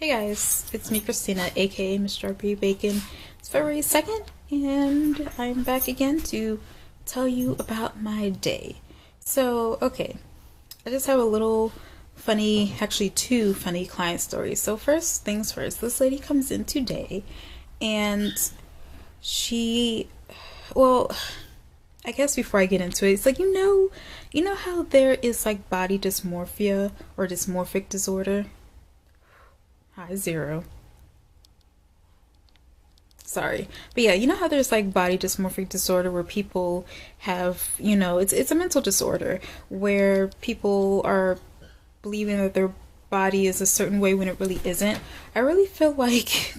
Hey guys, it's me Christina, aka MsStrawberryBacon. It's February 2nd, and I'm back again to tell you about my day. So, okay, I just have a little funny, actually two funny client stories. So first things first, this lady comes in today, and she, well, I guess before I get into it, it's like, you know how there is like body dysmorphia or dysmorphic disorder? Hi, zero. Sorry. But yeah, you know how there's like body dysmorphic disorder where people have, it's a mental disorder where people are believing that their body is a certain way when it really isn't. I really feel like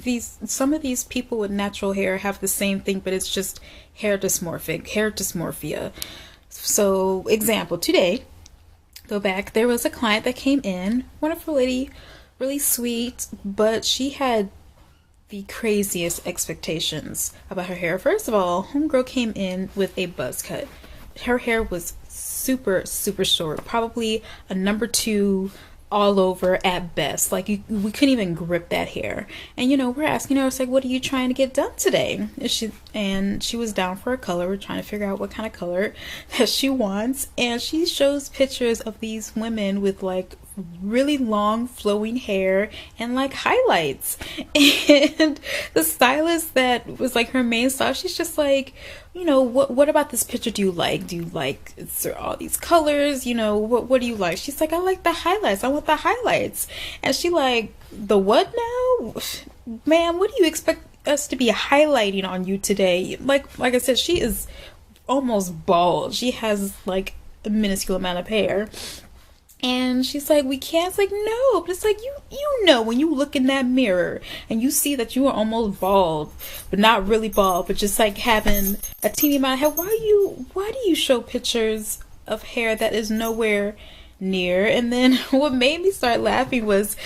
some of these people with natural hair have the same thing, but it's just hair dysmorphia. So, example, today, go back, there was a client that came in, wonderful lady, really sweet, but she had the craziest expectations about her hair. First of all, homegirl came in with a buzz cut. Her hair was super, super short, probably a number two all over at best. Like we couldn't even grip that hair. And we're asking her, it's like, what are you trying to get done today? And she was down for a color. We're trying to figure out what kind of color that she wants. And she shows pictures of these women with like really long flowing hair and like highlights. And the stylist that was like her main style, she's just like, what about this picture do you like? Do you like, is there all these colors? What do you like? She's like, I like the highlights. I want the highlights. And she like, the what now? Ma'am, what do you expect us to be highlighting on you today? Like I said, she is almost bald. She has like a minuscule amount of hair. And she's like, we can't. It's like, no, but it's like, you know, when you look in that mirror and you see that you are almost bald, but not really bald, but just like having a teeny amount of hair. Why do you show pictures of hair that is nowhere near? And then what made me start laughing was,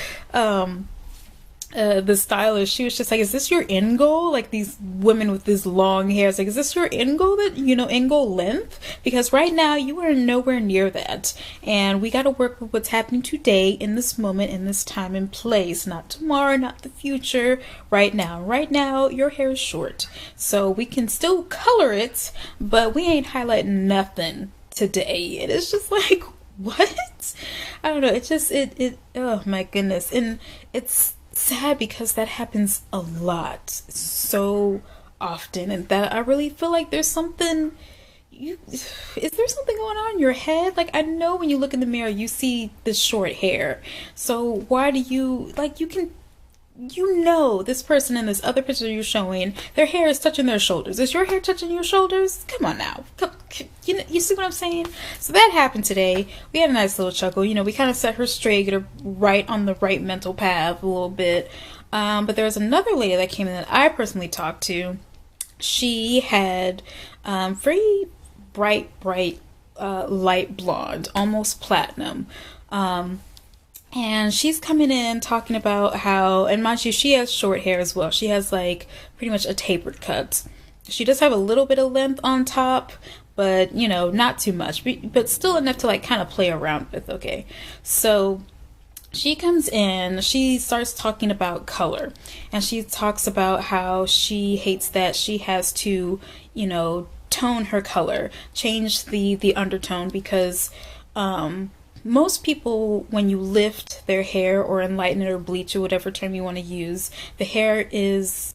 the stylist, she was just like, is this your end goal? Like these women with this long hair, it's like, is this your end goal, that end goal length? Because right now you are nowhere near that, and we got to work with what's happening today, in this moment, in this time and place, not tomorrow, not the future. Right now your hair is short, so we can still color it, but we ain't highlighting nothing today. And it's just like, what? I don't know, it oh my goodness. And it's sad because that happens a lot, so often, and that I really feel like there's something, is there something going on in your head? Like, I know when you look in the mirror you see the short hair, so why do you, like, this person in this other picture you're showing, their hair is touching their shoulders. Is your hair touching your shoulders? Come on now. You see what I'm saying? So that happened today. We had a nice little chuckle. We kind of set her straight, get her right on the right mental path a little bit. But there was another lady that came in that I personally talked to. She had very bright, light blonde, almost platinum. And she's coming in talking about how, and mind you, she has short hair as well. She has like pretty much a tapered cut. She does have a little bit of length on top, but not too much, but still enough to like kind of play around with. Okay, so she comes in, she starts talking about color, and she talks about how she hates that she has to, tone her color, change the undertone, because most people, when you lift their hair or enlighten it or bleach or whatever term you want to use, the hair is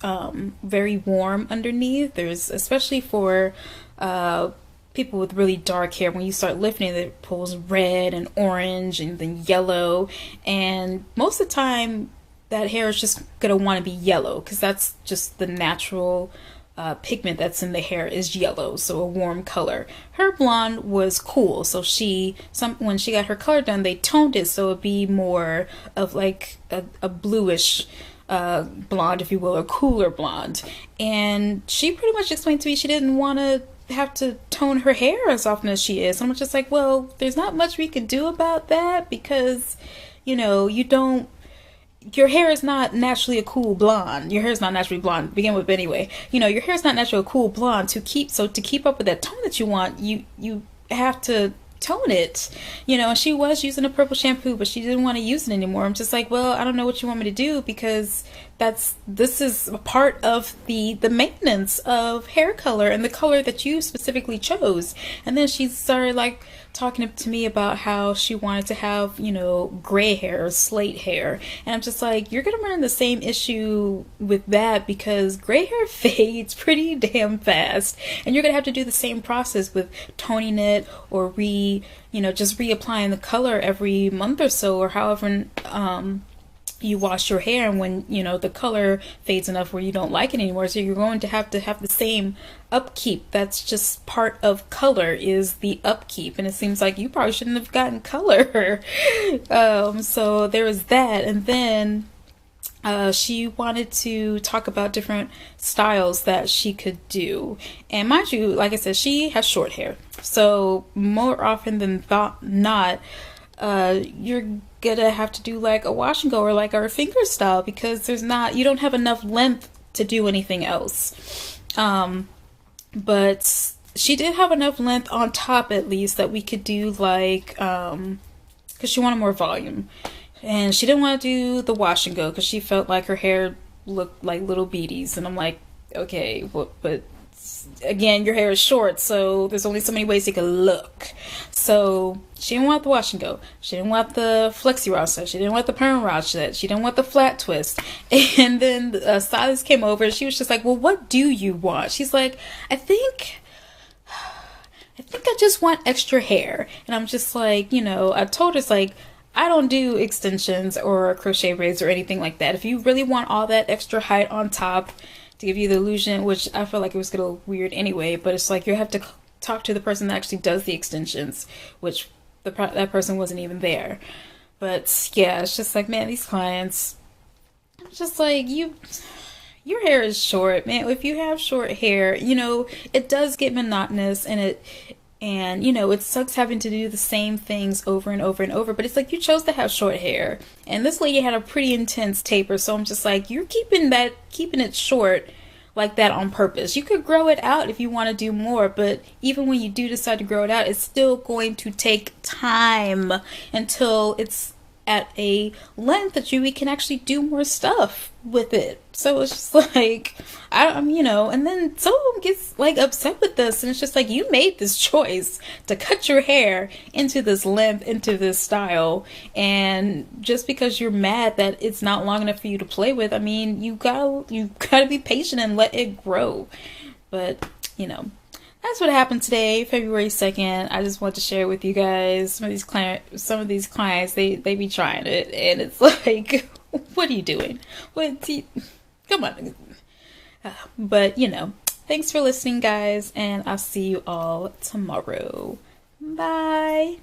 very warm underneath. There's, especially for people with really dark hair, when you start lifting it, it pulls red and orange and then yellow. And most of the time, that hair is just going to want to be yellow, because that's just the natural pigment that's in the hair is yellow, so a warm color. Her blonde was cool, so when she got her color done, they toned it so it'd be more of like a bluish blonde, if you will, or cooler blonde. And she pretty much explained to me she didn't want to have to tone her hair as often as she is. And I'm just like, well, there's not much we could do about that, because your hair is not naturally a cool blonde. Your hair is not naturally blonde to begin with, but anyway. Your hair is not naturally a cool blonde. To keep up with that tone that you want, you have to tone it, you know. And she was using a purple shampoo, but she didn't want to use it anymore. I'm just like, well, I don't know what you want me to do, because this is a part of the maintenance of hair color and the color that you specifically chose. And then she started like talking to me about how she wanted to have, you know, gray hair or slate hair. And I'm just like, you're gonna run into the same issue with that, because gray hair fades pretty damn fast, and you're gonna have to do the same process with toning it or just reapplying the color every month or so, or however you wash your hair, and when, you know, the color fades enough where you don't like it anymore. So you're going to have the same upkeep. That's just part of color, is the upkeep. And it seems like you probably shouldn't have gotten color. So there was that. And then she wanted to talk about different styles that she could do. And mind you, like I said, she has short hair. So more often than not, you're gonna have to do like a wash and go, or like our finger style, because you don't have enough length to do anything else. But she did have enough length on top, at least, that we could do like, because she wanted more volume, and she didn't want to do the wash and go because she felt like her hair looked like little beaties. And I'm like, okay, but again, your hair is short, so there's only so many ways it could look. So she didn't want the wash and go. She didn't want the flexi rod set. She didn't want the perm rod set. She didn't want the flat twist. And then the stylist came over, and she was just like, well, what do you want? She's like, I think I just want extra hair. And I'm just like, you know, I told her, it's like, I don't do extensions or crochet braids or anything like that. If you really want all that extra height on top to give you the illusion, which I feel like it was gonna look weird anyway, but it's like you have to talk to the person that actually does the extensions, which that person wasn't even there. But yeah, it's just like, man, these clients, it's just like, your hair is short, man. If you have short hair, you know, it does get monotonous, and you know, it sucks having to do the same things over and over and over. But it's like, you chose to have short hair, and this lady had a pretty intense taper. So I'm just like, you're keeping it short like that on purpose. You could grow it out if you want to do more, but even when you do decide to grow it out, it's still going to take time until it's at a length that we can actually do more stuff with it. So it's just like, you know, and then some of them gets like upset with this, and it's just like, you made this choice to cut your hair into this length, into this style, and just because you're mad that it's not long enough for you to play with, I mean, you gotta be patient and let it grow. But you know, that's what happened today, February 2nd. I just want to share with you guys. Some of these clients, they be trying it, and it's like, what are you doing? Come on. But you know, thanks for listening, guys, and I'll see you all tomorrow. Bye.